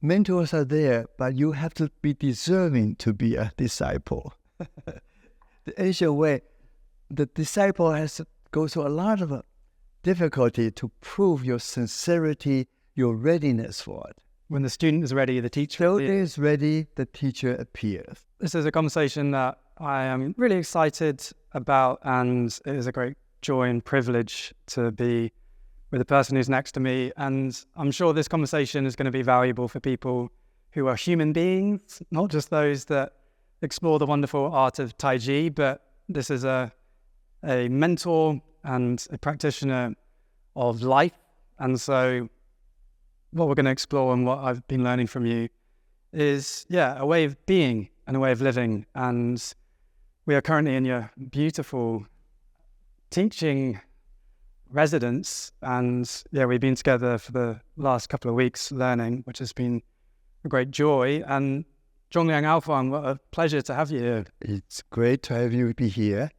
mentors are there, but you have to be deserving to be a disciple. The ancient way, the disciple has to go through a lot of difficulty to prove your sincerity, your readiness for it. When the student is ready, the teacher Student is ready, the teacher appears. This is a conversation that I am really excited about, and it is a great joy and privilege to be with the person who's next to me. And I'm sure this conversation is going to be valuable for people who are human beings, not just those that explore the wonderful art of Tai Chi, but this is a mentor and a practitioner of life. And so what we're going to explore and what I've been learning from you is, a way of being and a way of living. And we are currently in your beautiful teaching residence. And we've been together for the last couple of weeks learning, which has been a great joy. And Chungliang Al Huang, what a pleasure to have you here. It's great to have you be here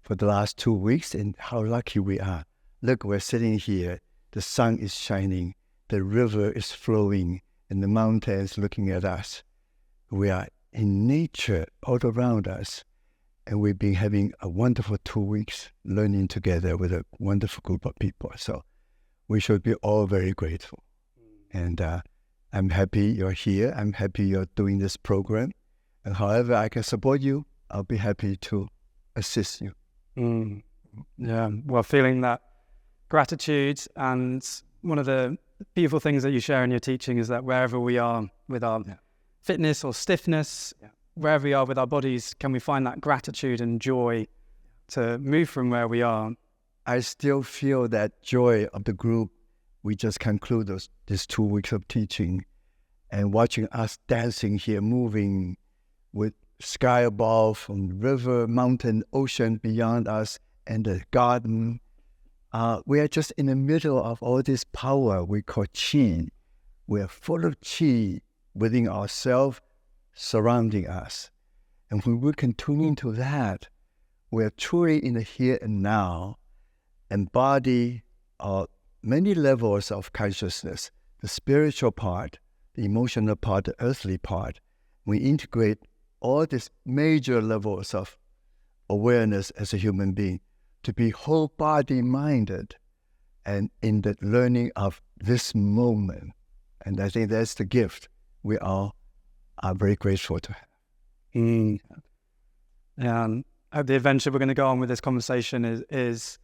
for the last 2 weeks, and how lucky we are. Look, we're sitting here, the sun is shining, the river is flowing, and the mountains looking at us. We are in nature all around us, and we've been having a wonderful 2 weeks learning together with a wonderful group of people. So we should be all very grateful. And I'm happy you're here. I'm happy you're doing this program. And however I can support you, I'll be happy to assist you. Well, feeling that gratitude, and one of the beautiful things that you share in your teaching is that wherever we are with our fitness or stiffness, wherever we are with our bodies, can we find that gratitude and joy to move from where we are? I still feel that joy of the group. We just conclude these 2 weeks of teaching, and watching us dancing here, moving with sky above, from river, mountain, ocean beyond us, and the garden. We are just in the middle of all this power we call Qi. We are full of Qi within ourselves, surrounding us. And when we continue to that, we are truly in the here and now, embody many levels of consciousness, the spiritual part, the emotional part, the earthly part. We integrate all these major levels of awareness as a human being to be whole body minded and in the learning of this moment. And I think that's the gift we all are very grateful to have. The adventure we're going to go on with this conversation is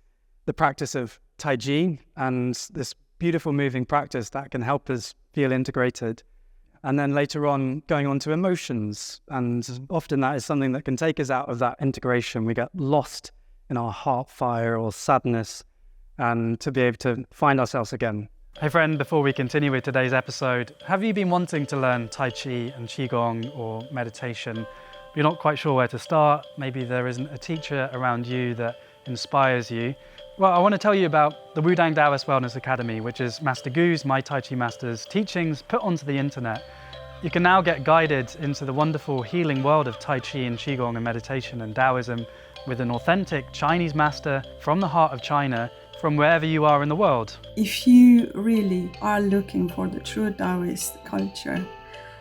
the practice of Tai Chi, and this beautiful moving practice that can help us feel integrated. And then later on, going on to emotions. And often that is something that can take us out of that integration. We get lost in our heart fire or sadness, and to be able to find ourselves again. Hey friend, before we continue with today's episode, have you been wanting to learn Tai Chi and Qigong or meditation? You're not quite sure where to start. Maybe there isn't a teacher around you that inspires you. Well, I want to tell you about the Wudang Taoist Wellness Academy, which is Master Gu's, my Tai Chi master's teachings put onto the internet. You can now get guided into the wonderful healing world of Tai Chi and Qigong and meditation and Taoism with an authentic Chinese master from the heart of China, from wherever you are in the world. If you really are looking for the true Taoist culture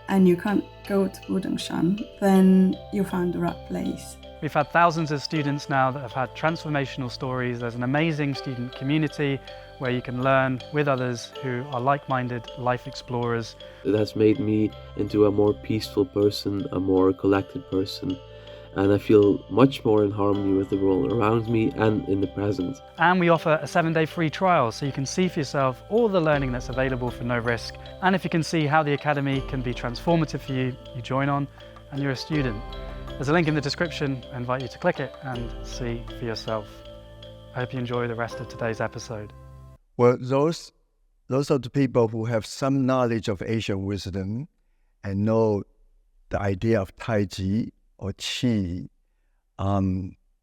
and you can't go to Wudangshan, then you found the right place. We've had thousands of students now that have had transformational stories. There's an amazing student community where you can learn with others who are like-minded life explorers. It has made me into a more peaceful person, a more collected person, and I feel much more in harmony with the world around me and in the present. And we offer a 7-day free trial so you can see for yourself all the learning that's available for no risk. And if you can see how the Academy can be transformative for you, you join on and you're a student. There's a link in the description. I invite you to click it and see for yourself. I hope you enjoy the rest of today's episode. Well, those are the people who have some knowledge of Asian wisdom and know the idea of Tai Chi or Qi.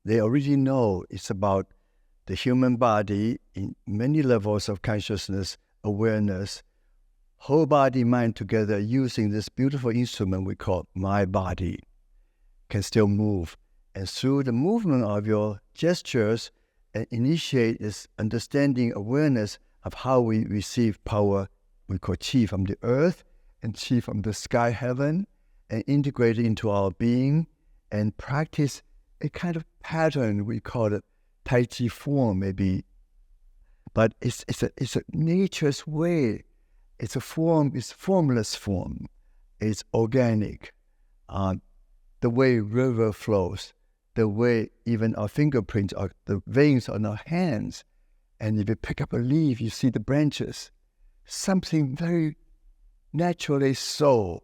They already know it's about the human body in many levels of consciousness, awareness, whole body, mind together, using this beautiful instrument we call my body, can still move. And through the movement of your gestures, and initiate this understanding, awareness of how we receive power, we call Qi, from the earth, and chi from the sky heaven and integrate it into our being and practice a kind of pattern. We call it Tai Chi form, maybe. But it's a nature's way. It's a form, it's formless form. It's organic. The way river flows, the way even our fingerprints are, the veins on our hands. And if you pick up a leaf, you see the branches. Something very naturally so.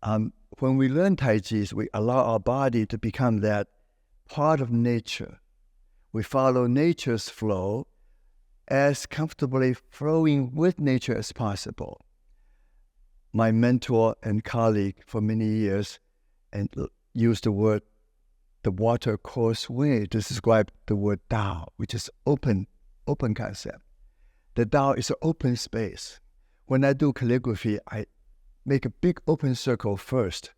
When we learn Tai Chi, we allow our body to become that part of nature. We follow nature's flow as comfortably flowing with nature as possible. My mentor and colleague for many years and used the word, the water course way to describe the word Tao, which is open concept. The Tao is an open space. When I do calligraphy, I make a big open circle first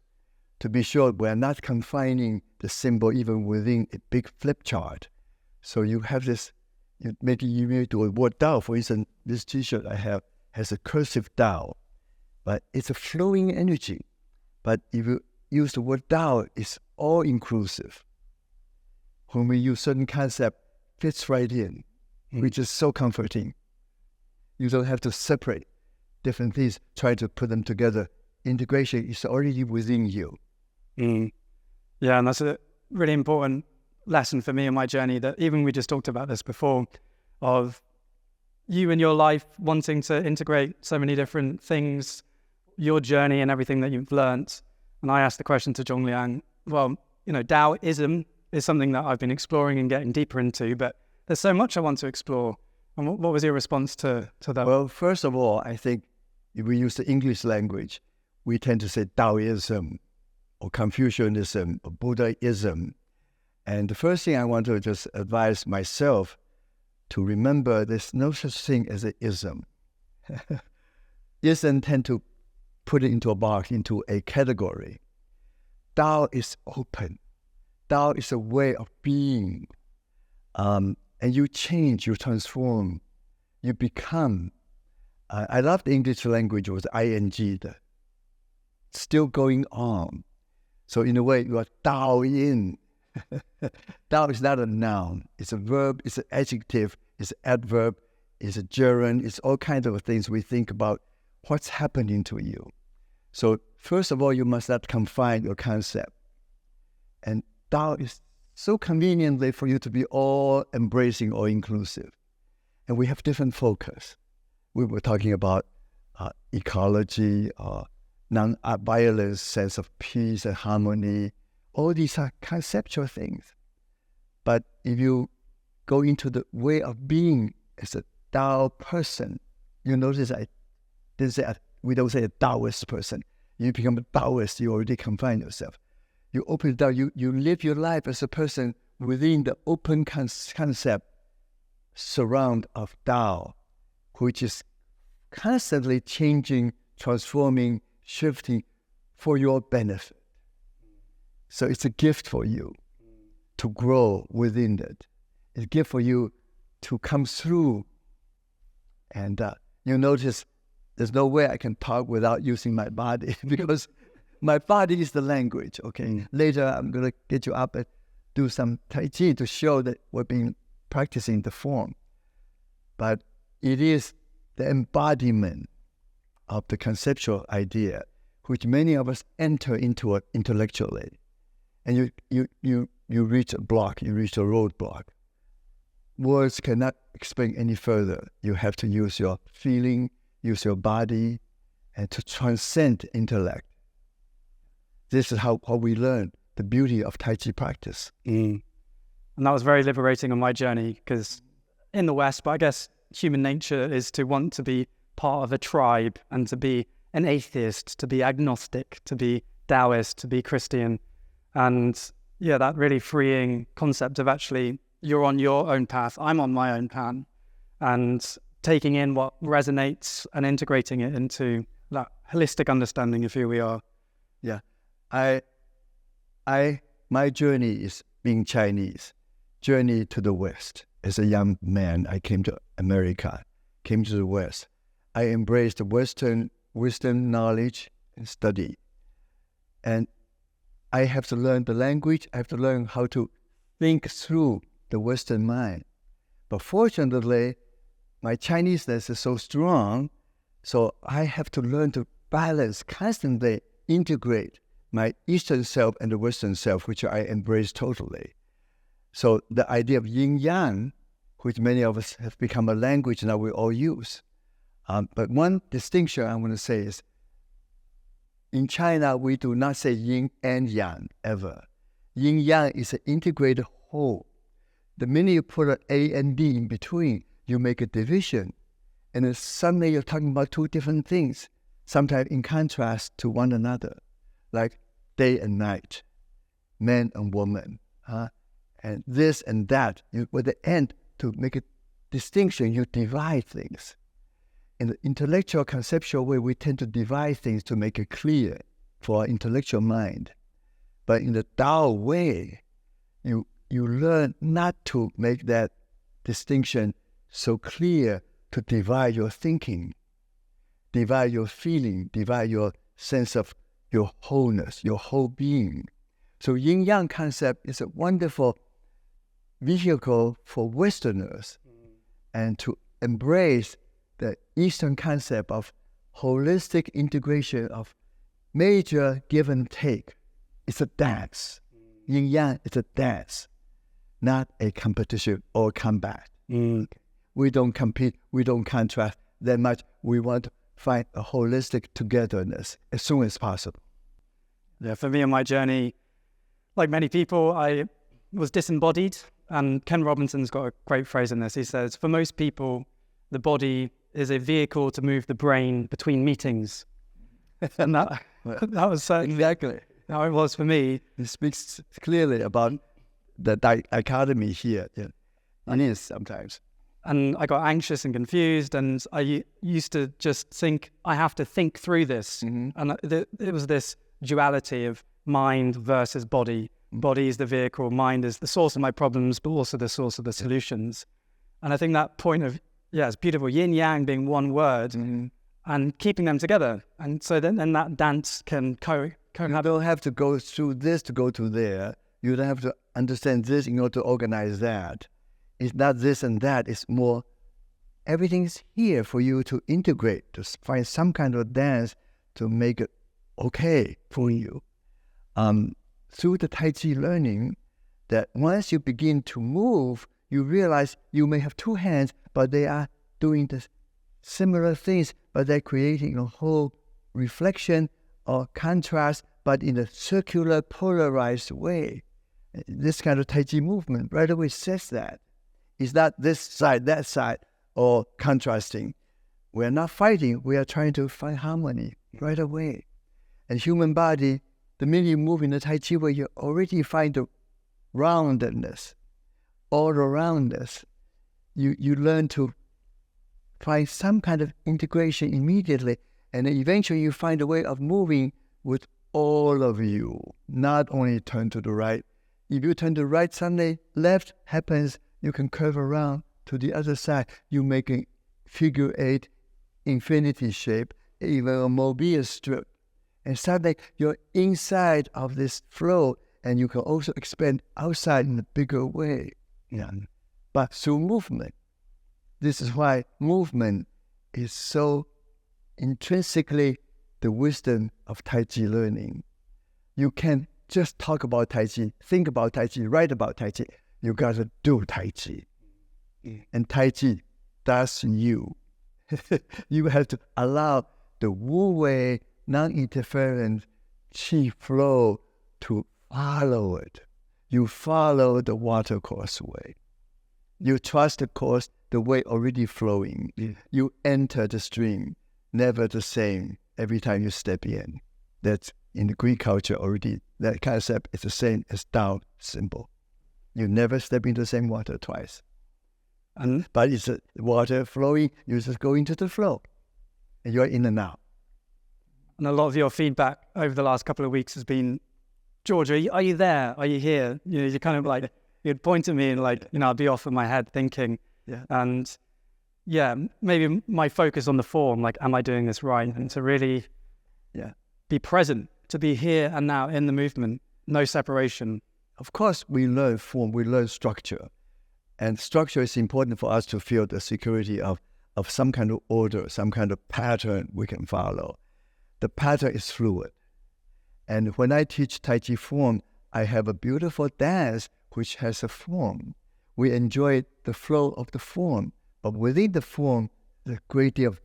to be sure we're not confining the symbol even within a big flip chart. So you have this, maybe you may do a word Tao. For instance, this t-shirt I have has a cursive Tao, but it's a flowing energy. But if you use the word Tao, it's all-inclusive. When we use certain concept, fits right in, which is so comforting. You don't have to separate different things, try to put them together. Integration is already within you. Yeah, and that's a really important lesson for me in my journey, that even we just talked about this before, of you in your life wanting to integrate so many different things, your journey and everything that you've learnt. And I asked the question to Chungliang, well, Taoism is something that I've been exploring and getting deeper into, but there's so much I want to explore. And what was your response to that? Well, first of all, I think if we use the English language, we tend to say Taoism or Confucianism or Buddhism. And the first thing I want to just advise myself to remember, there's no such thing as an ism. Ism tend to put it into a box, into a category. Tao is open. Tao is a way of being. And you change, you transform, you become. I love the English language with ing, the still going on. So in a way, you are Tao in. Tao is not a noun. It's a verb, it's an adjective, it's an adverb, it's a gerund, it's all kinds of things we think about what's happening to you. So first of all, you must not confine your concept. And Tao is so conveniently for you to be all embracing or inclusive. And we have different focus. We were talking about ecology, non-violence, sense of peace and harmony. All these are conceptual things. But if you go into the way of being as a Tao person, you notice we don't say a Taoist person. You become a Taoist, you already confine yourself. You open it down, you live your life as a person within the open concept surround of Tao, which is constantly changing, transforming, shifting for your benefit. So it's a gift for you to grow within it. It's a gift for you to come through. And you notice there's no way I can talk without using my body because my body is the language, okay? Later, I'm going to get you up and do some Tai Chi to show that we've been practicing the form. But it is the embodiment of the conceptual idea, which many of us enter into it intellectually. And you reach a block, you reach a roadblock. Words cannot explain any further. You have to use your feeling, use your body, and to transcend intellect. This is how we learn the beauty of Tai Chi practice. And that was very liberating on my journey, because in the West, but I guess human nature is to want to be part of a tribe and to be an atheist, to be agnostic, to be Taoist, to be Christian. And yeah, that really freeing concept of actually you're on your own path, I'm on my own path, and taking in what resonates and integrating it into that holistic understanding of who we are. Yeah. My journey is being Chinese, journey to the West. As a young man, I came to America, came to the West. I embraced the Western wisdom, knowledge, and study. And I have to learn the language. I have to learn how to think through the Western mind. But fortunately, my Chineseness is so strong, so I have to learn to balance, constantly integrate my Eastern self and the Western self, which I embrace totally. So the idea of Yin-Yang, which many of us have become a language now we all use. But one distinction I want to say is, in China, we do not say yin and yang ever. Yin-Yang is an integrated whole. The minute you put an A and B in between, you make a division. And then suddenly you're talking about two different things, sometimes in contrast to one another, like day and night, man and woman, and this and that. With the end, to make a distinction, you divide things. In the intellectual, conceptual way, we tend to divide things to make it clear for our intellectual mind. But in the Tao way, you learn not to make that distinction so clear, to divide your thinking, divide your feeling, divide your sense of your wholeness, your whole being. So Yin-Yang concept is a wonderful vehicle for Westerners and to embrace the Eastern concept of holistic integration of major give and take. It's a dance. Yin-Yang is a dance, not a competition or combat. We don't compete, we don't contrast that much. We want to find a holistic togetherness as soon as possible. Yeah, for me on my journey, like many people, I was disembodied. And Ken Robinson's got a great phrase in this. He says, for most people, the body is a vehicle to move the brain between meetings. And that was exactly how it was for me. It speaks clearly about the dichotomy here. Yeah. It is sometimes. And I got anxious and confused, and I used to just think, I have to think through this. And it was this duality of mind versus body. Body is the vehicle, mind is the source of my problems, but also the source of the solutions. And I think that point of, it's beautiful, yin-yang being one word and keeping them together. And so then that dance can You don't have to go through this to go to there. You don't have to understand this in order to organize that. It's not this and that. It's more, everything's here for you to integrate, to find some kind of dance to make it okay for you. Through the Tai Chi learning, that once you begin to move, you realize you may have two hands, but they are doing the similar things, but they're creating a whole reflection or contrast, but in a circular, polarized way. This kind of Tai Chi movement right away says that. It's not this side, that side, or contrasting. We're not fighting, we are trying to find harmony right away. And human body, the minute you move in the Tai Chi way, you already find the roundedness, all around us. You learn to find some kind of integration immediately, and then eventually you find a way of moving with all of you, not only turn to the right. If you turn to the right, suddenly left happens, you can curve around to the other side. You make a figure 8 infinity shape, even a Mobius strip. And suddenly you're inside of this flow, and you can also expand outside in a bigger way. But through movement. This is why movement is so intrinsically the wisdom of Tai Chi learning. You can't just talk about Tai Chi, think about Tai Chi, write about Tai Chi. You got to do Tai Chi. And Tai Chi does you. You have to allow the Wu Wei non-interferent Qi flow to follow it. You follow the water course way. You trust the course, the way already flowing. You enter the stream, never the same every time you step in. That's in the Greek culture already. That concept is the same as Tao symbol. You never step into the same water twice. But it's the water flowing, you just go into the flow. And you're in and out. And a lot of your feedback over the last couple of weeks has been, George, are you there? Are you here? You're kind of like, you'd point at me and I'd be off in my head thinking. And maybe my focus on the form, like, am I doing this right? And to really be present, to be here and now in the movement, no separation. Of course, we learn form, we learn structure. And structure is important for us to feel the security of some kind of order, some kind of pattern we can follow. The pattern is fluid. And when I teach Tai Chi form, I have a beautiful dance which has a form. We enjoy the flow of the form, but within the form, the great deal of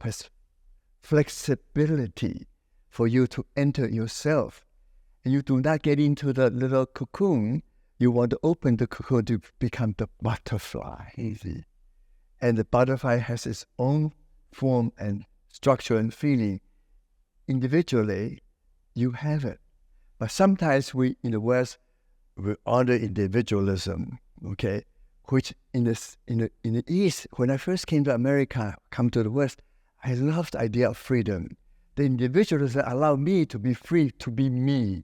flexibility for you to enter yourself. And you do not get into the little cocoon. You want to open the cocoon to become the butterfly. Easy. And the butterfly has its own form and structure and feeling. Individually, you have it. But sometimes we, in the West, we honor individualism, okay? Which in the East, when I first came to America, come to the West, I loved the idea of freedom. The individualism allowed me to be free, to be me.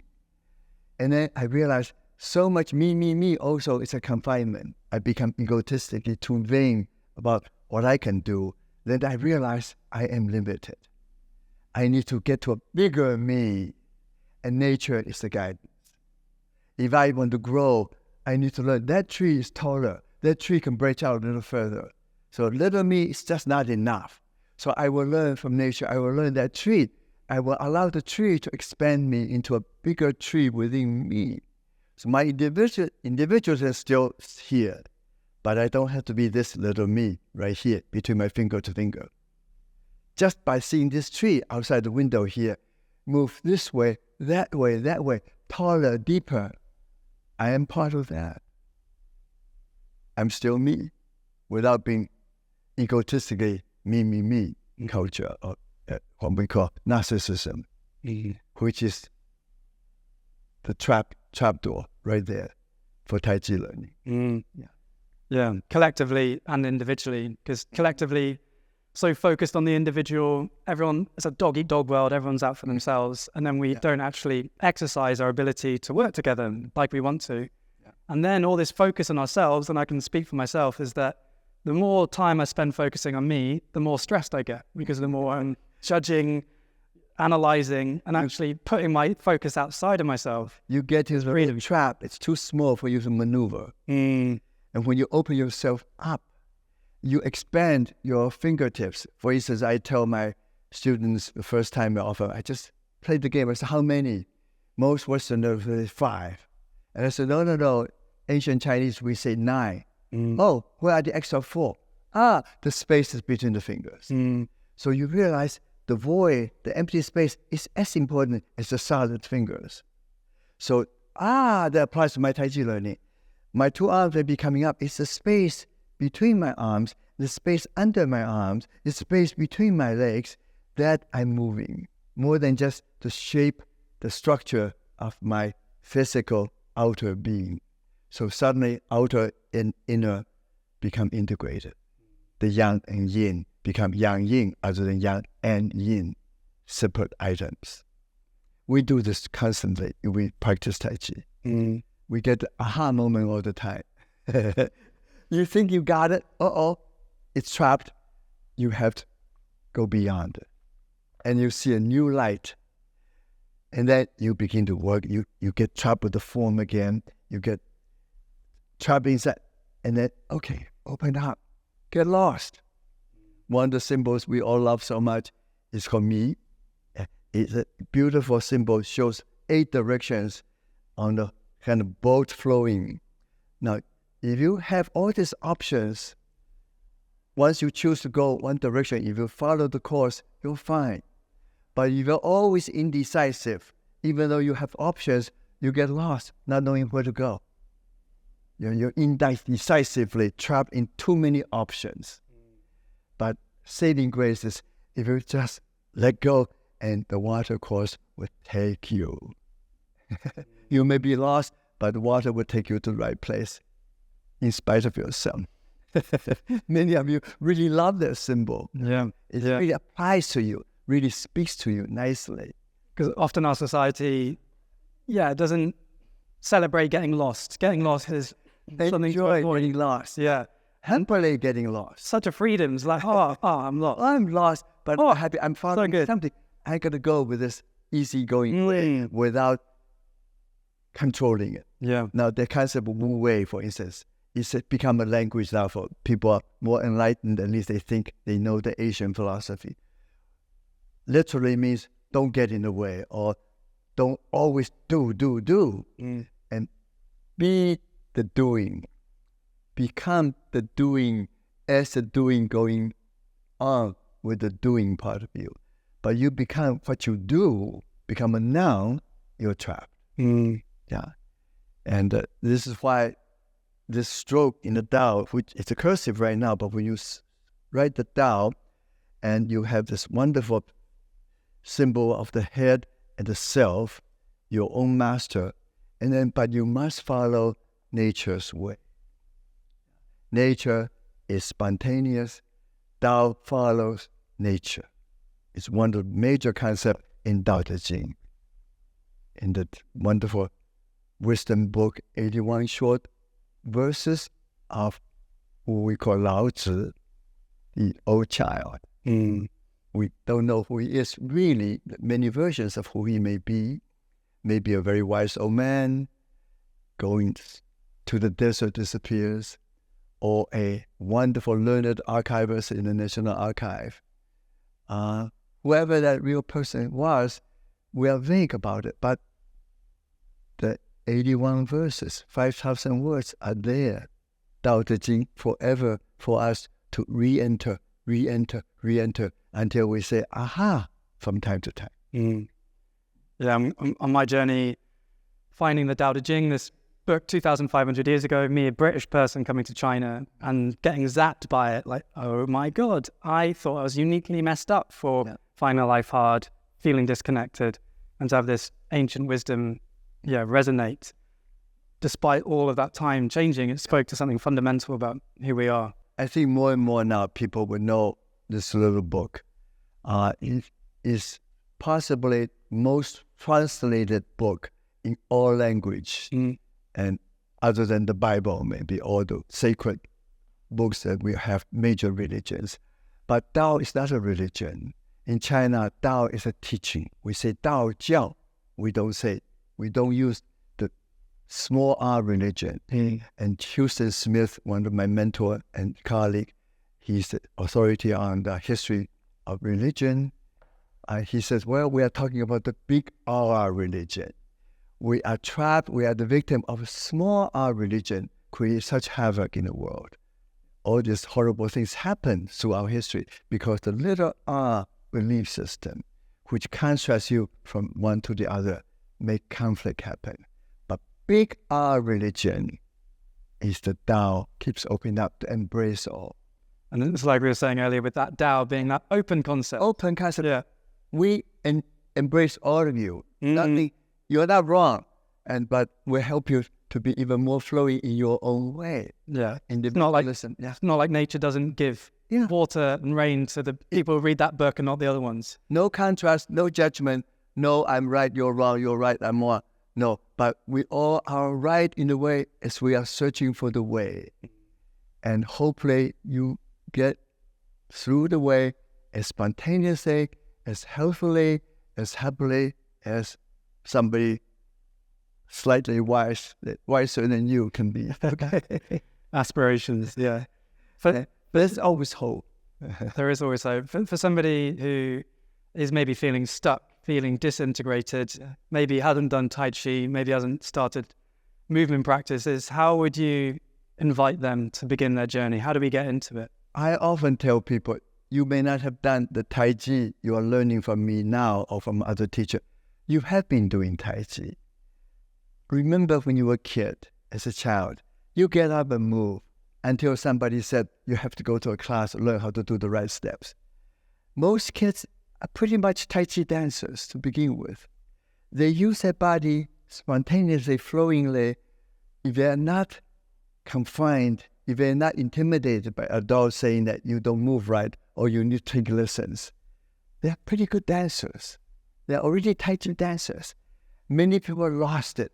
And then I realized so much me also is a confinement. I become egotistically too vain about what I can do. Then I realized I am limited. I need to get to a bigger me. And nature is the guidance. If I want to grow, I need to learn that tree is taller. That tree can branch out a little further. So little me is just not enough. So I will learn from nature. I will learn that tree. I will allow the tree to expand me into a bigger tree within me. So my individuals are still here, but I don't have to be this little me right here between my finger to finger. Just by seeing this tree outside the window here, move this way, that way, taller, deeper. I am part of that. I'm still me, without being egotistically me culture, or what we call narcissism, which is the trapdoor right there for Tai Chi learning. Yeah, collectively and individually, because collectively, so focused on the individual, everyone, it's a dog-eat-dog world, everyone's out for themselves, and then we don't actually exercise our ability to work together like we want to. And then all this focus on ourselves, and I can speak for myself, is that the more time I spend focusing on me, the more stressed I get, because the more I'm judging, analyzing, and actually putting my focus outside of myself. You get into the trap, it's too small for you to maneuver. And when you open yourself up, you expand your fingertips. For instance, I tell my students the first time I offer, I just played the game. I said, how many? Most Westerners say 5. And I said, no. Ancient Chinese, we say 9. Oh, where are the extra 4? The spaces between the fingers. So you realize the void, the empty space is as important as the solid fingers. So, that applies to my Tai Chi learning. My 2 arms may be coming up. It's the space between my arms, the space under my arms, the space between my legs that I'm moving, more than just the shape, the structure of my physical outer being. So suddenly outer and inner become integrated. The yang and yin become yang-yin other than yang and yin, separate items. We do this constantly if we practice Tai Chi. We get the aha moment all the time. You think you got it? It's trapped. You have to go beyond it. And you see a new light. And then you begin to work. You get trapped with the form again. You get trapped inside. And then, okay, open up. Get lost. One of the symbols we all love so much is called Mi. It's a beautiful symbol. Shows 8 directions on the kind of boat flowing. Now, if you have all these options, once you choose to go one direction, if you follow the course, you're fine. But if you're always indecisive, even though you have options, you get lost, not knowing where to go. You're indecisively trapped in too many options. But saving grace is if you just let go and the water course will take you. You may be lost, but the water will take you to the right place in spite of yourself. Many of you really love that symbol. It really applies to you, really speaks to you nicely. Because often our society, doesn't celebrate getting lost. Getting lost is something enjoy getting lost. Yeah. happily getting lost. Such a freedom. It's like, I'm lost. I'm lost, but I'm happy. I'm following good. something. I got to go with this easygoing way without controlling it. Yeah. Now, the concept of Wu Wei, for instance, is become a language now for people are more enlightened. At least they think they know the Asian philosophy. Literally means don't get in the way, or don't always do, and be the doing. Become the doing as the doing going on with the doing part of you. But you become what you do, become a noun, you're trapped. Yeah. And this is why this stroke in the Tao, which it's a cursive right now, but when you write the Tao and you have this wonderful symbol of the head and the self, your own master, and then, but you must follow nature's way. Nature is spontaneous. Tao follows nature. It's one of the major concepts in Tao Te Ching. In the wonderful wisdom book, 81 short verses of who we call Lao Tzu, the old child. We don't know who he is really. Many versions of who he may be. Maybe a very wise old man going to the desert disappears, or a wonderful learned archivist in the National Archive. Whoever that real person was, we are vague about it, but the 81 verses, 5,000 words are there. Tao Te Ching forever for us to re-enter until we say, aha, from time to time. Yeah, I'm on my journey finding the Tao Te Ching, this book 2,500 years ago, me, a British person coming to China and getting zapped by it. Like, oh my God, I thought I was uniquely messed up for finding life hard, feeling disconnected, and to have this ancient wisdom, resonate. Despite all of that time changing, it spoke to something fundamental about who we are. I think more and more now people will know this little book. It is possibly most translated book in all language, and other than the Bible, maybe all the sacred books that we have major religions. But Tao is not a religion. In China, Tao is a teaching. We say Tao Jiao. We don't use the small r religion. And Houston Smith, one of my mentor and colleague, he's the authority on the history of religion. He says, well, we are talking about the big R religion. We are trapped, we are the victim of a small r religion, create such havoc in the world. All these horrible things happen through our history because the little r belief system, which contrasts you from one to the other, make conflict happen. But big R religion is the Tao, keeps opening up to embrace all. And it's like we were saying earlier with that Tao being that open concept. Open concept. Yeah. We embrace all of you. Nothing, you're not wrong, but we help you to be even more flowy in your own way. Yeah. It's not like nature doesn't give water and rain to the people who read that book and not the other ones. No contrast, no judgment. No, I'm right, you're wrong, you're right, I'm wrong. No, but we all are right in the way as we are searching for the way. And hopefully you get through the way as spontaneously, as healthily, as happily as somebody slightly wiser than you can be. Aspirations, yeah. But there's always hope. There is always hope. For somebody who is maybe feeling stuck, feeling disintegrated, maybe hasn't done Tai Chi, maybe hasn't started movement practices, how would you invite them to begin their journey? How do we get into it? I often tell people, you may not have done the Tai Chi you are learning from me now or from other teacher. You have been doing Tai Chi. Remember when you were a kid, as a child, you get up and move until somebody said you have to go to a class and learn how to do the right steps. Most kids are pretty much Tai Chi dancers to begin with. They use their body spontaneously, flowingly. If they are not confined, if they're not intimidated by adults saying that you don't move right or you need to take lessons, they're pretty good dancers. They're already Tai Chi dancers. Many people lost it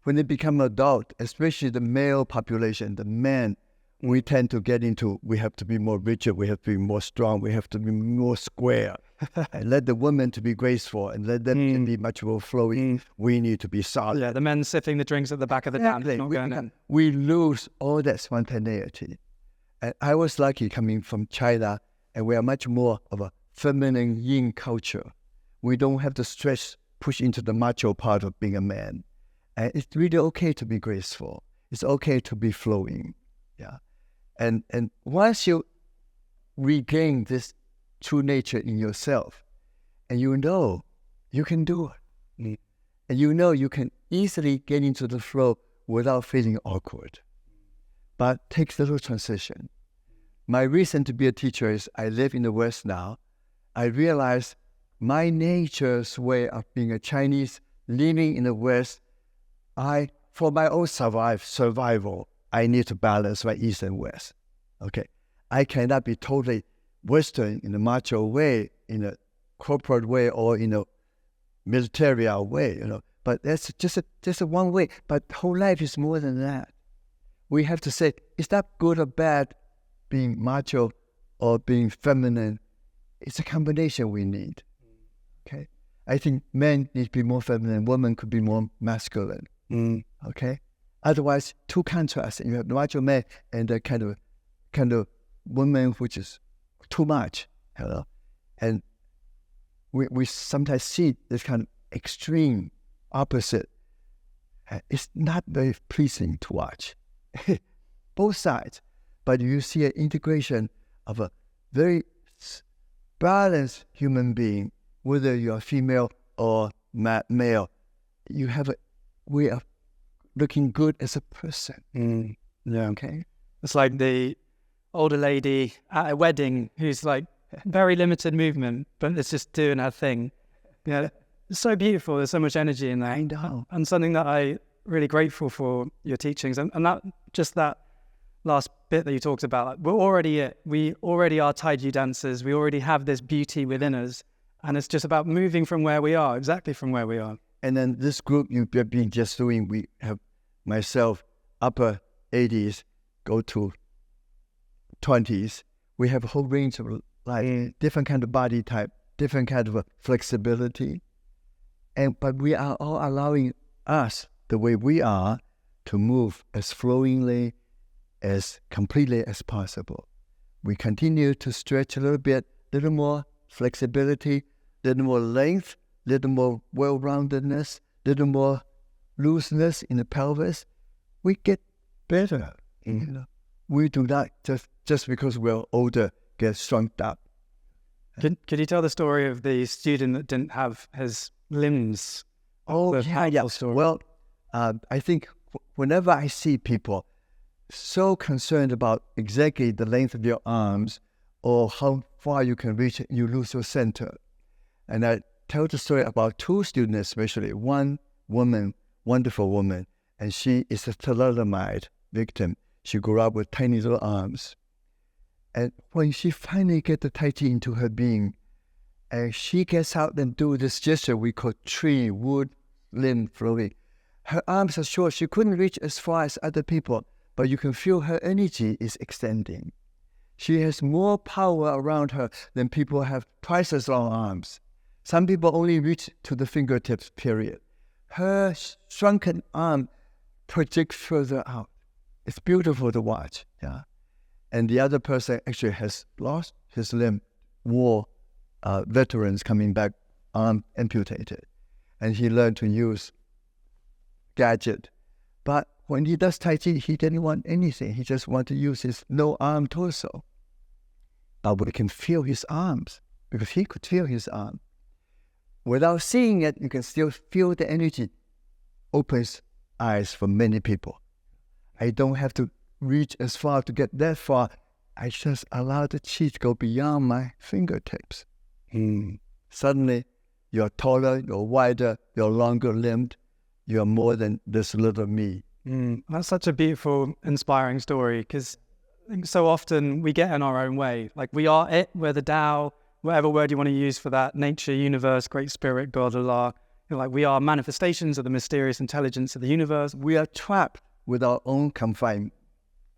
when they become adult, especially the male population, the men We tend to get into, we have to be more rigid, we have to be more strong, we have to be more square, and let the women to be graceful, and let them to be much more flowing. We need to be solid. Yeah, the men sipping the drinks at the back of the dance. We lose all that spontaneity. And I was lucky coming from China, and we are much more of a feminine yin culture. We don't have to push into the macho part of being a man. And it's really okay to be graceful. It's okay to be flowing. Yeah. And once you regain this true nature in yourself, and you know you can do it, and you know you can easily get into the flow without feeling awkward. But it takes a little transition. My reason to be a teacher is I live in the West now. I realized my nature's way of being a Chinese living in the West, for my own survival, I need to balance my East and West. Okay, I cannot be totally Western in a macho way, in a corporate way, or in a military way. But that's just a one way. But whole life is more than that. We have to say, is that good or bad? Being macho or being feminine? It's a combination we need. Okay, I think men need to be more feminine. Women could be more masculine. Okay. Otherwise, two contrasts. You have the macho man and the kind of woman which is too much, And we sometimes see this kind of extreme opposite. It's not very pleasing to watch. Both sides. But you see an integration of a very balanced human being, whether you are female or male. You have a way of looking good as a person. Yeah. Okay. It's like the older lady at a wedding who's like very limited movement, but it's just doing her thing. Yeah. It's so beautiful. There's so much energy in that. I know. And something that I really grateful for your teachings. And that just that last bit that you talked about, like, we're already it. We already are Tai Chi dancers. We already have this beauty within us. And it's just about moving from where we are, exactly from where we are. And then this group you've been just doing, we have myself, upper 80s, go to 20s. We have a whole range of different kind of body type, different kind of flexibility. But we are all allowing us, the way we are, to move as flowingly, as completely as possible. We continue to stretch a little bit, little more flexibility, little more length, little more well-roundedness, little more looseness in the pelvis. We get better. We do not just because we're older get shrunk up. Could you tell the story of the student that didn't have his limbs? Oh, yeah. Story. Well, I think whenever I see people so concerned about exactly the length of your arms or how far you can reach, you lose your center. And I tell the story about two students, especially one woman, wonderful woman, and she is a thalidomide victim. She grew up with tiny little arms. And when she finally gets the Tai Chi into her being, and she gets out and do this gesture we call tree, wood, limb flowing. Her arms are short. She couldn't reach as far as other people, but you can feel her energy is extending. She has more power around her than people have twice as long arms. Some people only reach to the fingertips, period. Her shrunken arm projects further out. It's beautiful to watch, yeah. And the other person actually has lost his limb, war veterans coming back, arm amputated. And he learned to use gadget. But when he does Tai Chi, he didn't want anything. He just wanted to use his no-arm torso. But we can feel his arms, because he could feel his arm. Without seeing it, you can still feel the energy. Opens eyes for many people. I don't have to reach as far to get that far. I just allow the chi to go beyond my fingertips. Suddenly, you're taller, you're wider, you're longer limbed. You're more than this little me. That's such a beautiful, inspiring story, because so often we get in our own way. Like, we are it, we're the Tao, whatever word you want to use for that, nature, universe, great spirit, God, Allah. Like, we are manifestations of the mysterious intelligence of the universe. We are trapped with our own confinement.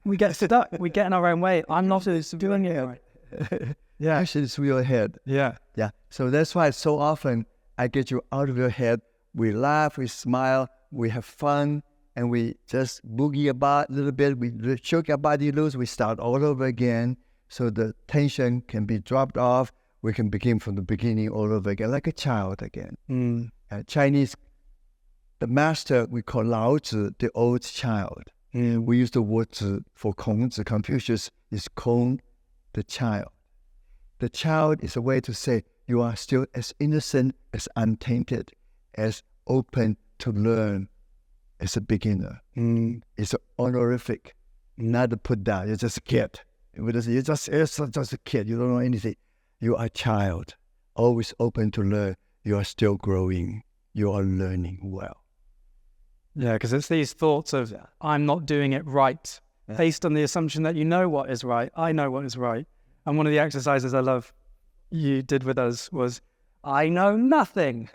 we get stuck. We get in our own way. I'm not doing it right. Yeah, actually, it's real head. Yeah. Yeah. So that's why so often I get you out of your head. We laugh, we smile, we have fun, and we just boogie about a little bit. We shake our body loose. We start all over again. So the tension can be dropped off. We can begin from the beginning all over again, like a child again. Chinese, the master we call Lao Tzu, the old child. We use the word Zi for Kongzi. Confucius is Kong, the child. The child is a way to say you are still as innocent, as untainted, as open to learn as a beginner. It's an honorific, not a put down. You're just a kid. You're just a kid. You don't know anything. You are a child, always open to learn. You are still growing. You are learning well. Yeah, because it's these thoughts of, I'm not doing it right, based on the assumption that you know what is right. I know what is right. And one of the exercises I love you did with us was, I know nothing.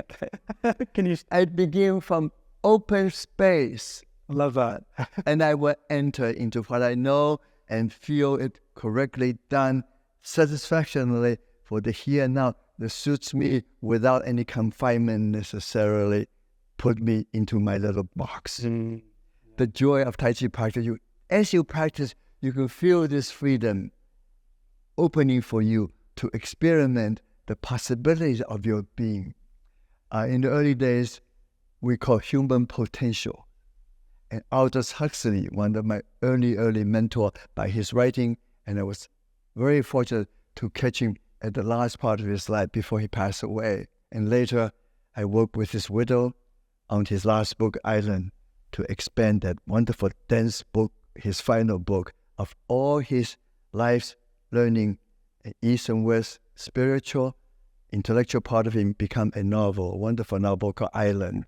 Can you? I begin from open space. Love that. And I will enter into what I know and feel it correctly done satisfactorily for the here and now that suits me without any confinement necessarily. Put me into my little box. The joy of Tai Chi practice, as you practice, you can feel this freedom opening for you to experiment the possibilities of your being. In the early days, we call human potential. And Aldous Huxley, one of my early mentor by his writing, and I was very fortunate to catch him at the last part of his life before he passed away. And later, I worked with his widow on his last book, Island, to expand that wonderful, dense book, his final book, of all his life's learning, East and West, spiritual, intellectual part of him become a novel, a wonderful novel called Island.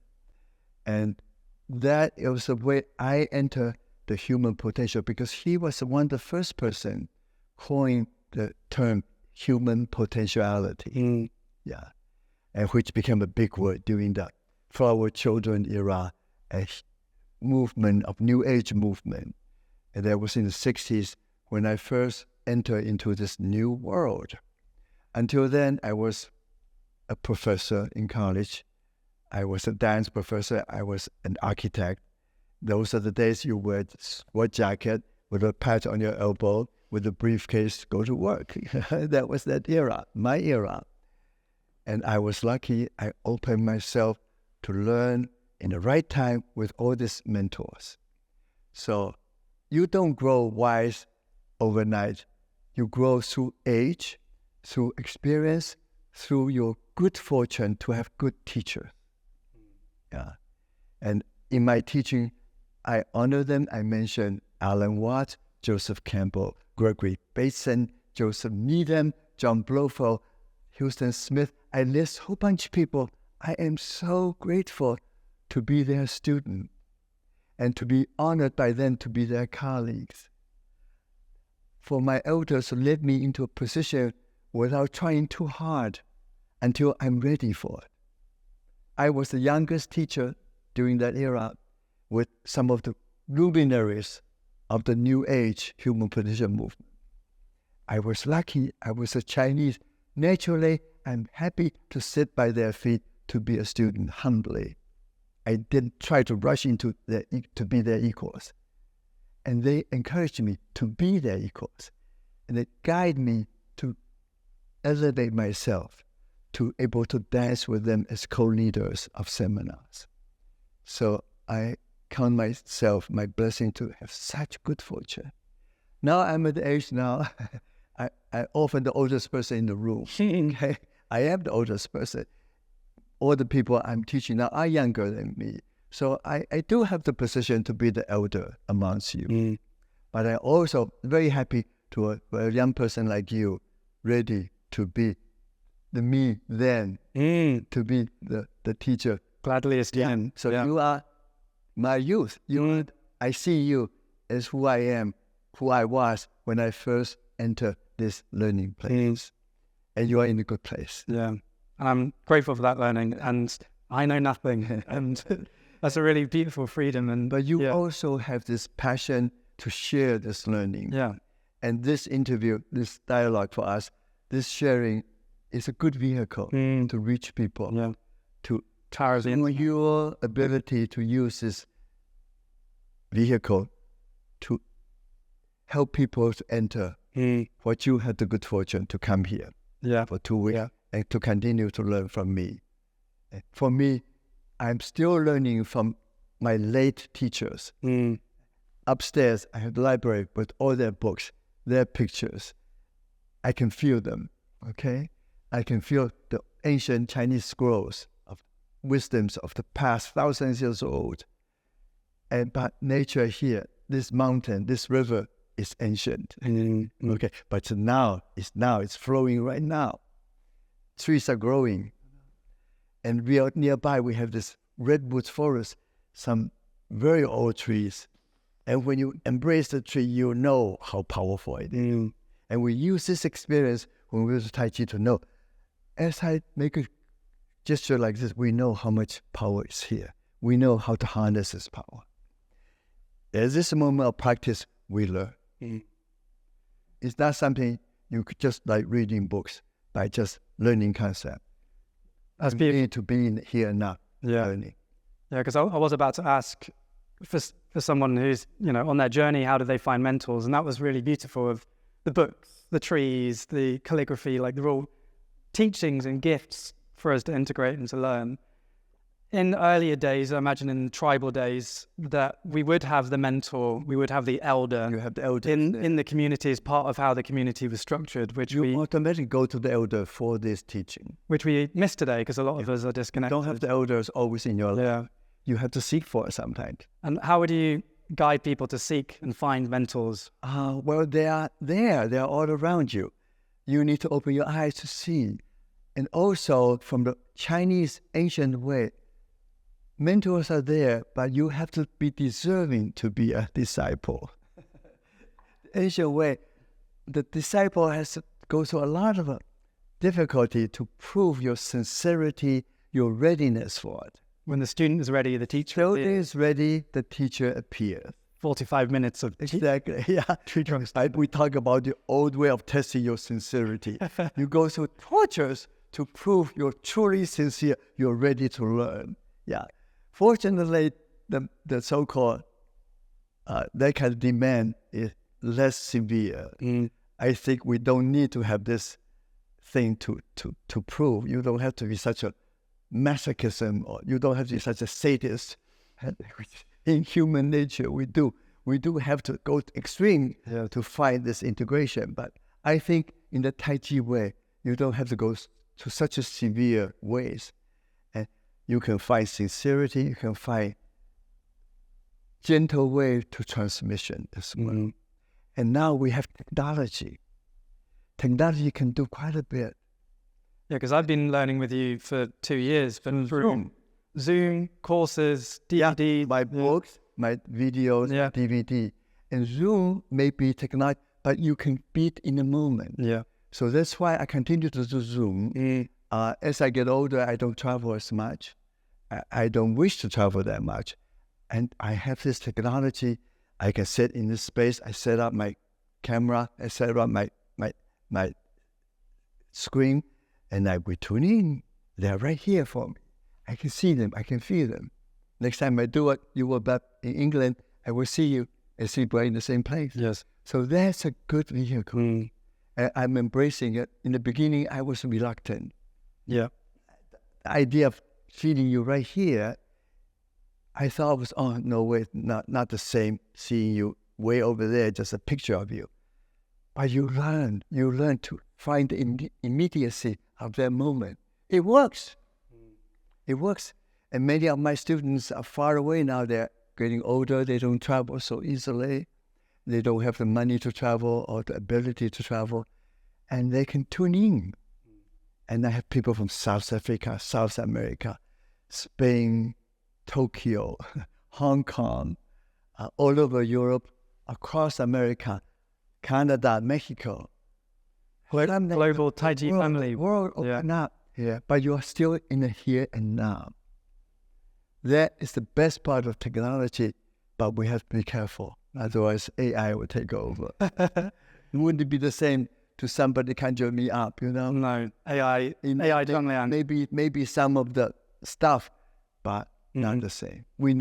And that was the way I enter the human potential, because he was the first person coined the term human potentiality. Yeah. And which became a big word during the Flower Children era, a movement of New Age movement. And that was in the 60s when I first entered into this new world. Until then, I was a professor in college. I was a dance professor. I was an architect. Those are the days you wear a sport jacket with a patch on your elbow, with a briefcase, go to work. That was that era, my era. And I was lucky. I opened myself to learn in the right time with all these mentors. So you don't grow wise overnight. You grow through age, through experience, through your good fortune to have good teachers. Yeah. And in my teaching, I honor them. I mention Alan Watts, Joseph Campbell, Gregory Bateson, Joseph Needham, John Blofeld, Houston Smith. I list a whole bunch of people. I am so grateful to be their student and to be honored by them to be their colleagues. For my elders to lead me into a position without trying too hard until I'm ready for it. I was the youngest teacher during that era with some of the luminaries of the New Age human potential movement. I was lucky. I was a Chinese. Naturally, I'm happy to sit by their feet to be a student humbly. I didn't try to rush into to be their equals. And they encouraged me to be their equals. And they guide me to elevate myself, to able to dance with them as co-leaders of seminars. So I count myself, my blessing to have such good fortune. Now I'm at the age now, I often the oldest person in the room. Okay? I am the oldest person. All the people I'm teaching now are younger than me. So I do have the position to be the elder amongst you. But I'm also very happy to a young person like you, ready to be the me then, to be the teacher. Gladly esteemed. So you are my youth. I see you as who I am, who I was when I first entered this learning place. And you are in a good place. Yeah. And I'm grateful for that learning. And I know nothing. And that's a really beautiful freedom. But you also have this passion to share this learning. Yeah. And this interview, this dialogue for us, this sharing is a good vehicle to reach people. Yeah. To Clarity. your ability to use this vehicle to help people to enter what you had the good fortune to come here for 2 weeks and to continue to learn from me. For me, I'm still learning from my late teachers. Upstairs, I have the library with all their books, their pictures. I can feel them, okay? I can feel the ancient Chinese scrolls of wisdoms of the past, thousands of years old. But nature here, this mountain, this river is ancient, okay? But now it's flowing right now. Trees are growing. And we are nearby, we have this redwood forest, some very old trees. And when you embrace the tree, you know how powerful it is. And we use this experience when we use Tai Chi to know. As I make a gesture like this, we know how much power is here. We know how to harness this power. At this moment of practice, we learn. It's not something you could just like reading books by just learning concept. That's You beautiful. need to be in here and now learning. Yeah, because I was about to ask for someone who's, on their journey, how do they find mentors? And that was really beautiful of the books, the trees, the calligraphy, like they're all teachings and gifts for us to integrate and to learn. In earlier days, I imagine in tribal days, that we would have the mentor, we would have the elder. You have the elder in the community as part of how the community was structured, which you we automatically go to the elder for this teaching. miss today because a lot of us are disconnected. Don't have the elders always in your life. Yeah. You have to seek for it sometimes. And how would you guide people to seek and find mentors? Well, they are there. They are all around you. You need to open your eyes to see. And also, from the Chinese ancient way, mentors are there, but you have to be deserving to be a disciple. The ancient way, the disciple has to go through a lot of difficulty to prove your sincerity, your readiness for it. When the student is ready, the teacher So it is ready, the teacher appears. 45 minutes of Exactly, yeah. tree trunks. We talk about the old way of testing your sincerity. You go through tortures to prove you're truly sincere, you're ready to learn. Yeah. Fortunately, the so-called that kind of demand is less severe. I think we don't need to have this thing to prove. You don't have to be such a masochism, or you don't have to be such a sadist. In human nature, we do have to go to extreme to find this integration. But I think in the Tai Chi way, you don't have to go to such a severe ways. And you can find sincerity, you can find gentle way to transmission as well. And now we have technology. Technology can do quite a bit. Yeah, because I've been learning with you for 2 years, but through Zoom courses, DVD, My books, my videos, DVD. And Zoom may be technology, but you can be it in the moment. Yeah. So that's why I continue to do Zoom. As I get older, I don't travel as much. I don't wish to travel that much. And I have this technology. I can sit in this space. I set up my camera. I set up my screen. And I will tune in. They're right here for me. I can see them. I can feel them. Next time I do it, you will back in England. I will see you and sleep right in the same place. Yes. So that's a good vehicle. And I'm embracing it. In the beginning, I was reluctant. Yeah. The idea of feeling you right here, I thought was, oh, no way, not the same seeing you way over there, just a picture of you. But you learn to find the immediacy of that moment. It works. It works. And many of my students are far away now. They're getting older. They don't travel so easily. They don't have the money to travel or the ability to travel. And they can tune in. And I have people from South Africa, South America, Spain, Tokyo, Hong Kong, all over Europe, across America, Canada, Mexico. Global Tai Chi family. World open up here, but you are still in the here and now. That is the best part of technology, but we have to be careful. Otherwise, AI will take over. Wouldn't it be the same to somebody conjure me up, No, AI Chungliang. Maybe some of the stuff, but not the same. We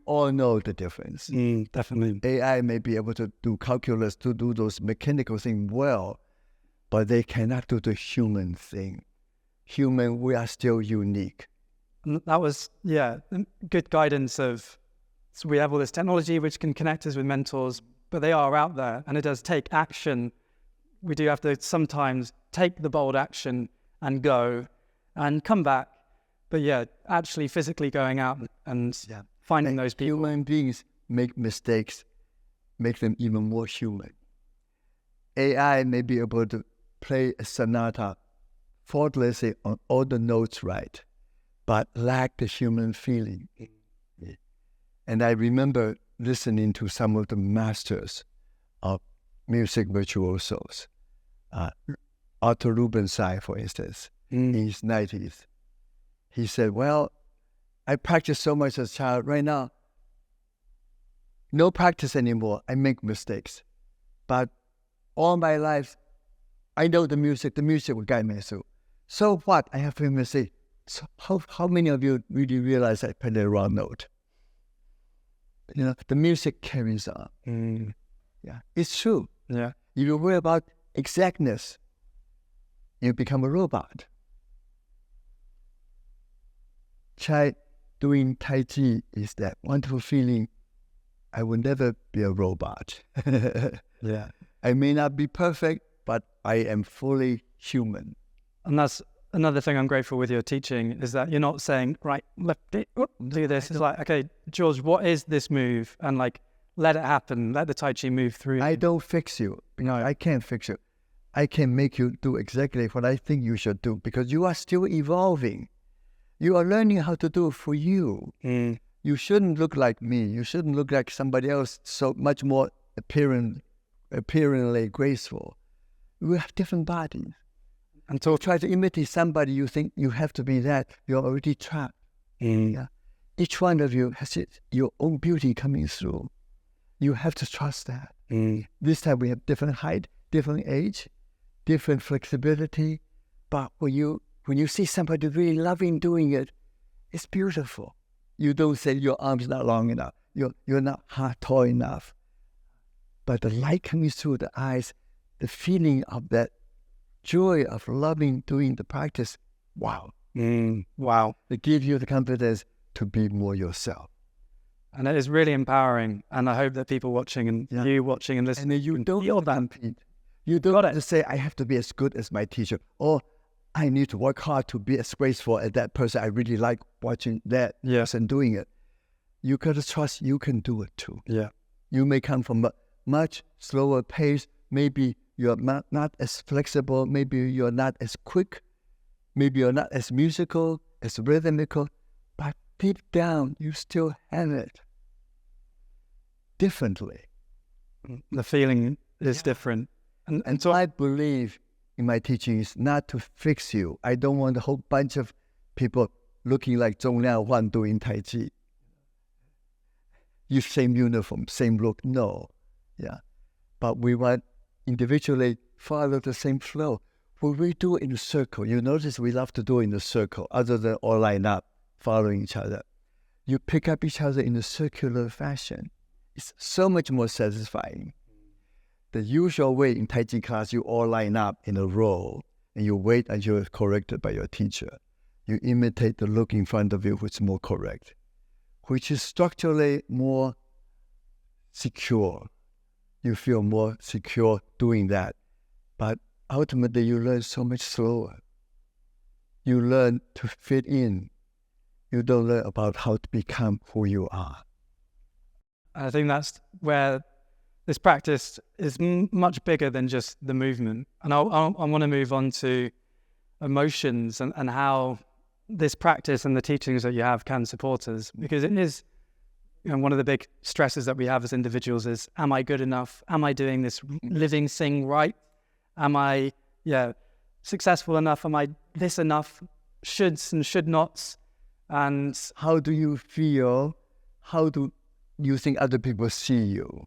all know the difference. Definitely. AI may be able to do calculus, to do those mechanical things well, but they cannot do the human thing. Human, we are still unique. And that was, good guidance of, so we have all this technology which can connect us with mentors, but they are out there and it does take action. We do have to sometimes take the bold action and go and come back. But actually physically going out and finding those people. Human beings make mistakes, make them even more human. AI may be able to play a sonata faultlessly on all the notes right, but lack the human feeling. And I remember listening to some of the masters of music virtuosos, Otto Rubinstein, for instance, in his 90s. He said, well, I practiced so much as a child. Right now, no practice anymore. I make mistakes. But all my life, I know the music will guide me through. So what? I have to mistake. So how many of you really realize I played the wrong note? The music carries on. Yeah, it's true. Yeah. If you worry about exactness, you become a robot. Try doing Tai Chi is that wonderful feeling. I will never be a robot. Yeah. I may not be perfect, but I am fully human. And that's another thing I'm grateful with your teaching is that you're not saying, right, left it, do this. It's like, okay, George, what is this move? And like, let it happen. Let the Tai Chi move through. I don't fix you. I can't fix you. I can make you do exactly what I think you should do because you are still evolving. You are learning how to do it for you. You shouldn't look like me. You shouldn't look like somebody else so much more appearingly graceful. We have different bodies. And so try to imitate somebody you think you have to be that, you're already trapped. Yeah. Each one of you has your own beauty coming through. You have to trust that. This time we have different height, different age, different flexibility. But when you see somebody really loving doing it, it's beautiful. You don't say your arm's not long enough. You're not tall enough. But the light coming through the eyes, the feeling of that joy of loving doing the practice, wow. Wow. It gives you the confidence to be more yourself. And it is really empowering. And I hope that people watching and you watching and listening, and you don't feel that. compete. You don't have to say, I have to be as good as my teacher, or I need to work hard to be as graceful as that person. I really like watching that person doing it. You got to trust you can do it too. Yeah. You may come from a much slower pace. Maybe you're not as flexible. Maybe you're not as quick. Maybe you're not as musical, as rhythmical. But deep down, you still have it differently. The feeling is different. And so I believe in my teaching is not to fix you. I don't want a whole bunch of people looking like Chungliang Al Huang doing Tai Chi. You same uniform, same look. No. Yeah. But we want individually follow the same flow. When we do it in a circle, you notice we love to do it in a circle, other than all line up, following each other. You pick up each other in a circular fashion. It's so much more satisfying. The usual way in Tai Chi class, you all line up in a row, and you wait until you're corrected by your teacher. You imitate the look in front of you, which is more correct, which is structurally more secure. You feel more secure doing that. But ultimately, you learn so much slower. You learn to fit in. You don't learn about how to become who you are. I think that's where this practice is much bigger than just the movement. And I want to move on to emotions and how this practice and the teachings that you have can support us. Because it is, one of the big stresses that we have as individuals is, am I good enough? Am I doing this living thing right? Am I successful enough? Am I this enough? Shoulds and should nots. And how do you feel? How do you think other people see you?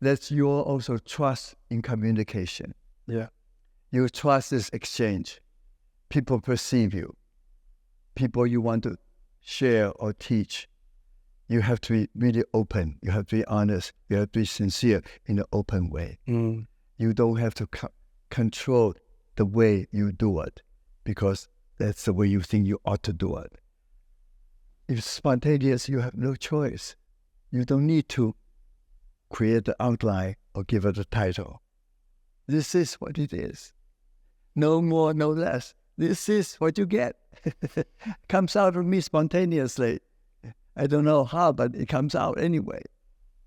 That's your also trust in communication. Yeah. You trust this exchange. People perceive you. People you want to share or teach. You have to be really open. You have to be honest. You have to be sincere in an open way. You don't have to control the way you do it because that's the way you think you ought to do it. If it's spontaneous, you have no choice. You don't need to create the outline or give it a title. This is what it is. No more, no less. This is what you get. Comes out of me spontaneously. I don't know how, but it comes out anyway.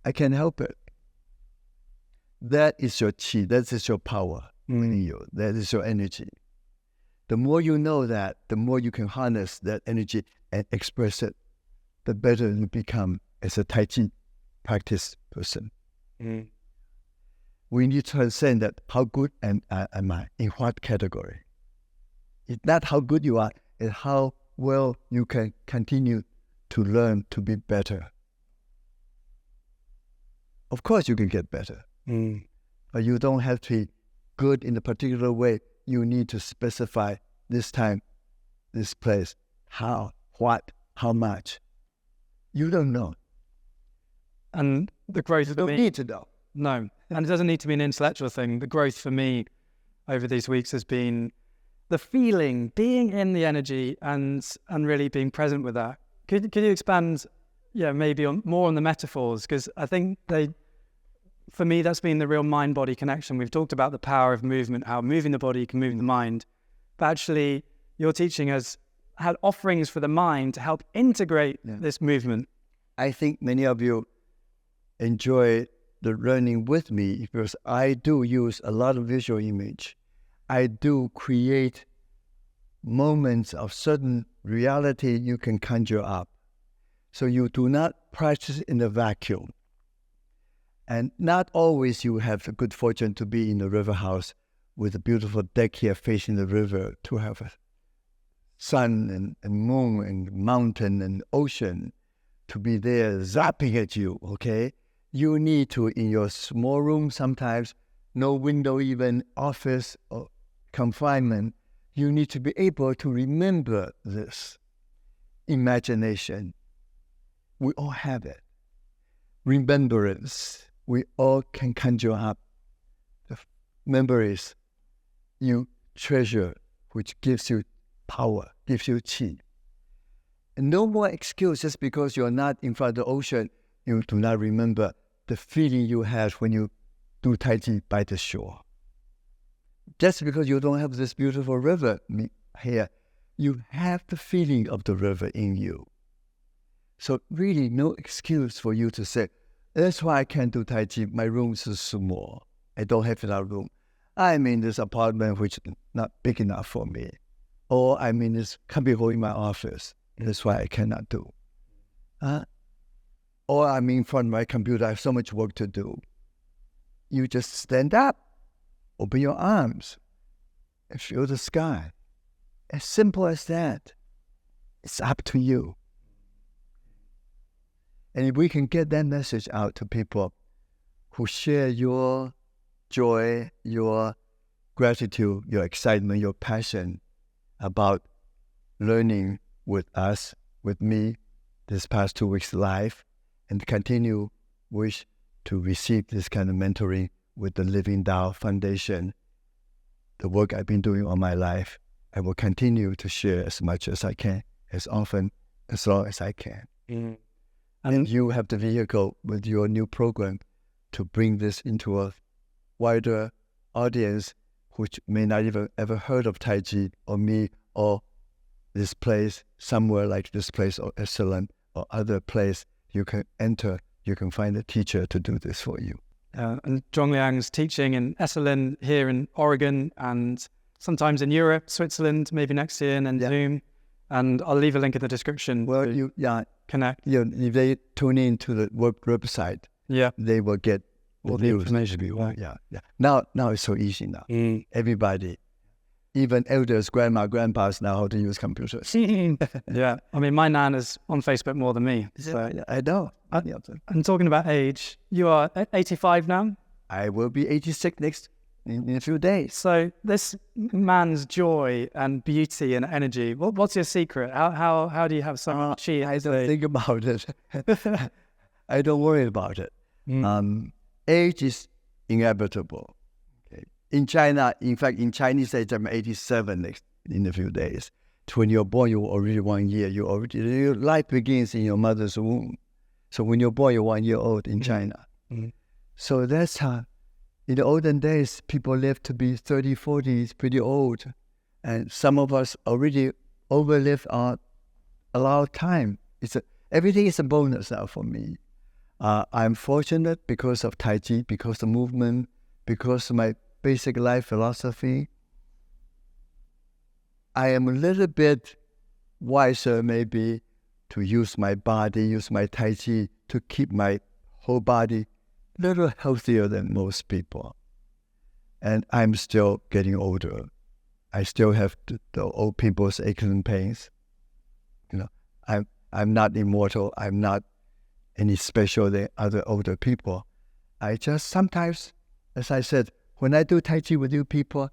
I can't help it. That is your chi. That is your power in you. That is your energy. The more you know that, the more you can harness that energy and express it, the better you become as a Tai Chi practice person. We need to transcend that. How good am I? In what category? It's not how good you are, it's how well you can continue to learn to be better. Of course you can get better, but you don't have to be good in a particular way. You need to specify this time, this place, how, what, how much. You don't know. And the growth You don't need to know. No, and it doesn't need to be an intellectual thing. The growth for me over these weeks has been the feeling, being in the energy and really being present with that. Could you expand, maybe more on the metaphors? Because I think for me, that's been the real mind-body connection. We've talked about the power of movement, how moving the body can move the mind. But actually, your teaching has had offerings for the mind to help integrate this movement. I think many of you enjoy the learning with me because I do use a lot of visual image. I do create moments of certain reality you can conjure up. So you do not practice in a vacuum. And not always you have the good fortune to be in a river house with a beautiful deck here facing the river to have a sun and moon and mountain and ocean to be there zapping at you, okay? You need to, in your small room sometimes, no window even, office or confinement, you need to be able to remember this imagination. We all have it. Remembrance. We all can conjure up the memories you treasure, which gives you power, gives you chi. And no more excuse just because you're not in front of the ocean, you do not remember the feeling you had when you do Tai Chi by the shore. Just because you don't have this beautiful river here, you have the feeling of the river in you. So really no excuse for you to say, that's why I can't do Tai Chi, my room is small. I don't have enough room. I'm in this apartment which is not big enough for me. Or I'm in this cubbyhole in my office. That's why I cannot do. Or I'm in front of my computer, I have so much work to do. You just stand up, open your arms, and feel the sky. As simple as that. It's up to you. And if we can get that message out to people who share your joy, your gratitude, your excitement, your passion about learning with us, with me, this past 2 weeks live, and continue wish to receive this kind of mentoring with the Living Tao Foundation, the work I've been doing all my life, I will continue to share as much as I can, as often, as long as I can. And you have the vehicle with your new program to bring this into a wider audience which may not even ever heard of Tai Chi or me or this place, somewhere like this place or Esalen or other place you can enter, you can find a teacher to do this for you. And Chungliang's teaching in Esalen here in Oregon and sometimes in Europe, Switzerland, maybe next year, and then Zoom. And I'll leave a link in the description. Well, connect. If they tune in to the website, they will get all the information. Now it's so easy now. Everybody. even elders, grandma, grandpas know how to use computers. Yeah, I mean, my nan is on Facebook more than me. So. I know. And talking about age, you are 85 now? I will be 86 in a few days. So this man's joy and beauty and energy, what's your secret? How do you have so much chi? I don't think about it. I don't worry about it. Age is inevitable. Okay. In China, in fact, in Chinese age, I'm 87 in a few days. When you're born, you're already 1 year. Your life begins in your mother's womb. So when you're born, you're 1 year old in China. So that's how, in the olden days, people lived to be 30, 40, it's pretty old. And some of us already overlived our allowed time. Everything is a bonus now for me. I'm fortunate because of Tai Chi, because of movement, because of my basic life philosophy. I am a little bit wiser maybe to use my body, use my Tai Chi to keep my whole body a little healthier than most people. And I'm still getting older. I still have the old people's aches and pains. I'm not immortal. I'm not any special than other older people. I just sometimes, as I said, when I do Tai Chi with you people,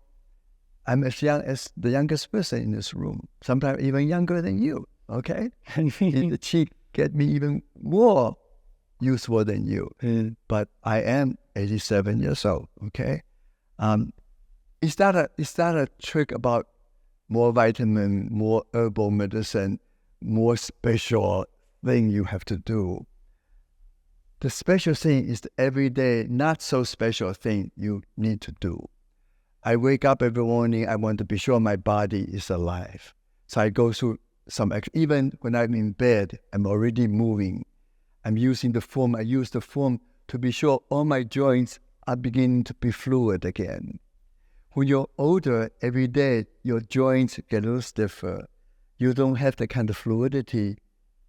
I'm as young as the youngest person in this room, sometimes even younger than you, okay? And the Chi get me even more useful than you. But I am 87 years old, okay? It's not a trick about more vitamin, more herbal medicine, more special thing you have to do. The special thing is the everyday, not so special thing you need to do. I wake up every morning, I want to be sure my body is alive. So I go through even when I'm in bed, I'm already moving. I'm using the form, I use the form to be sure all my joints are beginning to be fluid again. When you're older, every day, your joints get a little stiffer. You don't have the kind of fluidity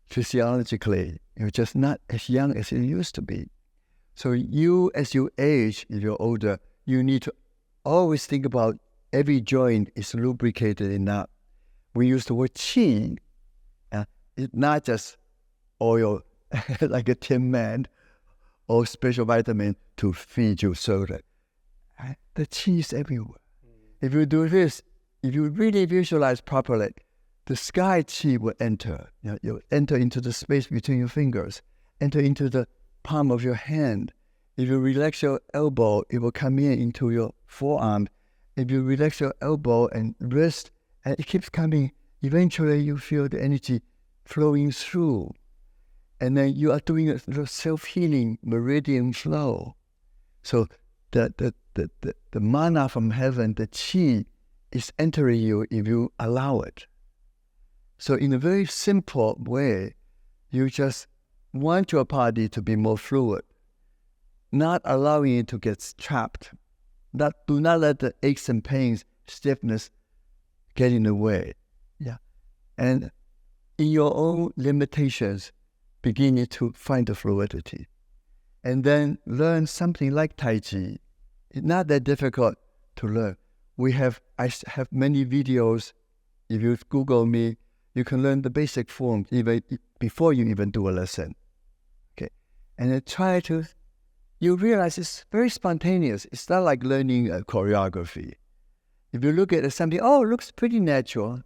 physiologically. You're just not as young as you used to be. So you, as you age, if you're older, you need to always think about every joint is lubricated enough. We use the word qi. It's not just oil, like a tin man, or special vitamin to feed you soda. The qi is everywhere. If you do this, if you really visualize properly, the sky qi will enter. You'll enter into the space between your fingers, enter into the palm of your hand. If you relax your elbow, it will come into your forearm. If you relax your elbow and wrist, and it keeps coming, eventually you feel the energy flowing through. And then you are doing a self-healing meridian flow. So the mana from heaven, the qi, is entering you if you allow it. So in a very simple way, you just want your body to be more fluid, not allowing it to get trapped. Do not let the aches and pains, stiffness get in the way. Yeah. And in your own limitations, begin to find the fluidity. And then learn something like Tai Chi. It's not that difficult to learn. I have many videos. If you Google me, you can learn the basic form even before you even do a lesson. Okay. And then you realize it's very spontaneous. It's not like learning a choreography. If you look at something, it looks pretty natural.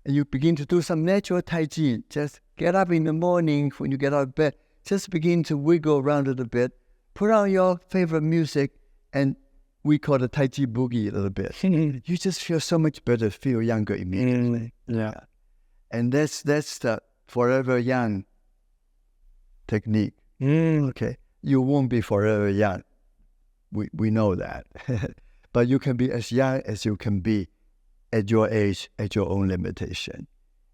And you begin to do some natural Tai Chi. Just get up in the morning when you get out of bed. Just begin to wiggle around a little bit. Put on your favorite music, and we call the Tai Chi boogie a little bit. You just feel so much better, feel younger immediately. Yeah. And that's the forever young technique. Okay. You won't be forever young. We know that. But you can be as young as you can be at your age, at your own limitation.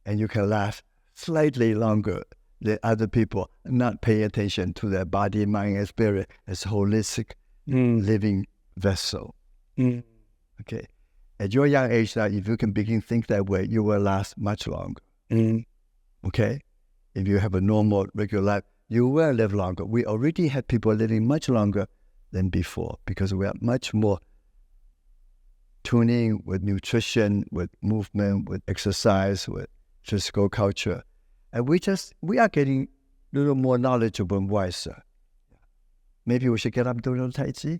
And you can last slightly longer than other people, not pay attention to their body, mind, and spirit as a holistic living vessel. Okay. At your young age now, if you can begin to think that way, you will last much longer. Okay? If you have a normal, regular life, you will live longer. We already have people living much longer than before because we are much more tuning, with nutrition, with movement, with exercise, with physical culture. And we are getting a little more knowledgeable and wiser. Maybe we should get up to a little Tai Chi?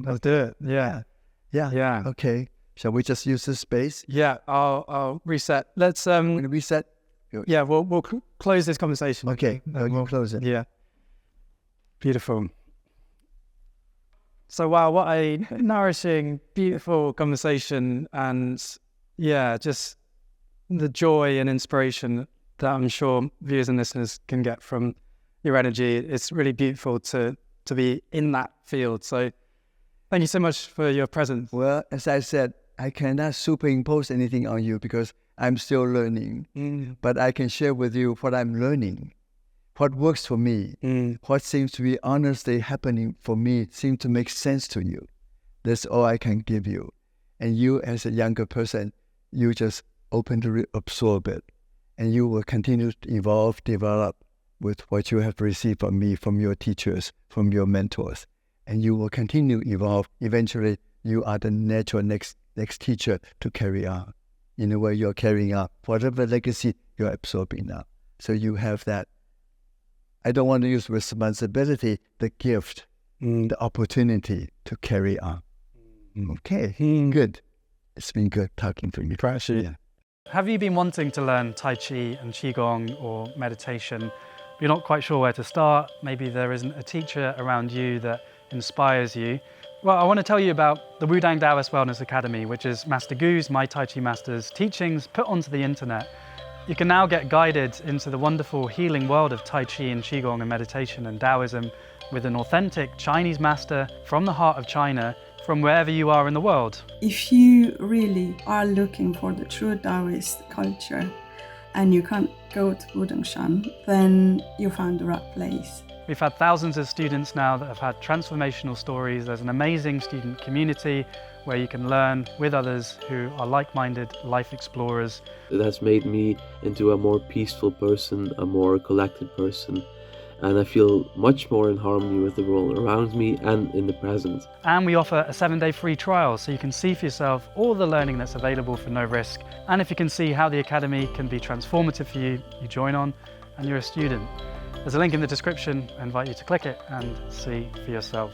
Let's do it. Yeah. Okay. Shall we just use this space? Yeah, I'll reset. Let's We're going to reset? yeah, we'll close this conversation. Okay, we'll close it. Yeah. Beautiful. So wow, what a nourishing, beautiful conversation, and yeah, just the joy and inspiration that I'm sure viewers and listeners can get from your energy. It's really beautiful to be in that field. So thank you so much for your presence. Well, as I said, I cannot superimpose anything on you because I'm still learning. But I can share with you what I'm learning, what works for me, what seems to be honestly happening for me, seems to make sense to you. That's all I can give you. And you, as a younger person, you just open to absorb it. And you will continue to evolve, develop with what you have received from me, from your teachers, from your mentors. And you will continue to evolve. Eventually, you are the natural next teacher to carry on. In a way, you're carrying on whatever legacy you're absorbing now. So you have that. I don't want to use responsibility, the gift, the opportunity to carry on. Okay, good. It's been good talking to you. Yeah. Have you been wanting to learn Tai Chi and Qigong or meditation? You're not quite sure where to start. Maybe there isn't a teacher around you that inspires you. Well, I want to tell you about the Wudang Taoist Wellness Academy, which is Master Gu's, my Tai Chi master's teachings put onto the internet. You can now get guided into the wonderful healing world of Tai Chi and Qigong and meditation and Taoism with an authentic Chinese master from the heart of China, from wherever you are in the world. If you really are looking for the true Taoist culture and you can't go to Wudangshan, then you found the right place. We've had thousands of students now that have had transformational stories. There's an amazing student community where you can learn with others who are like-minded life explorers. It has made me into a more peaceful person, a more collected person, and I feel much more in harmony with the world around me and in the present. And we offer a 7-day free trial so you can see for yourself all the learning that's available for no risk. And if you can see how the Academy can be transformative for you, you join on and you're a student. There's a link in the description. I invite you to click it and see for yourself.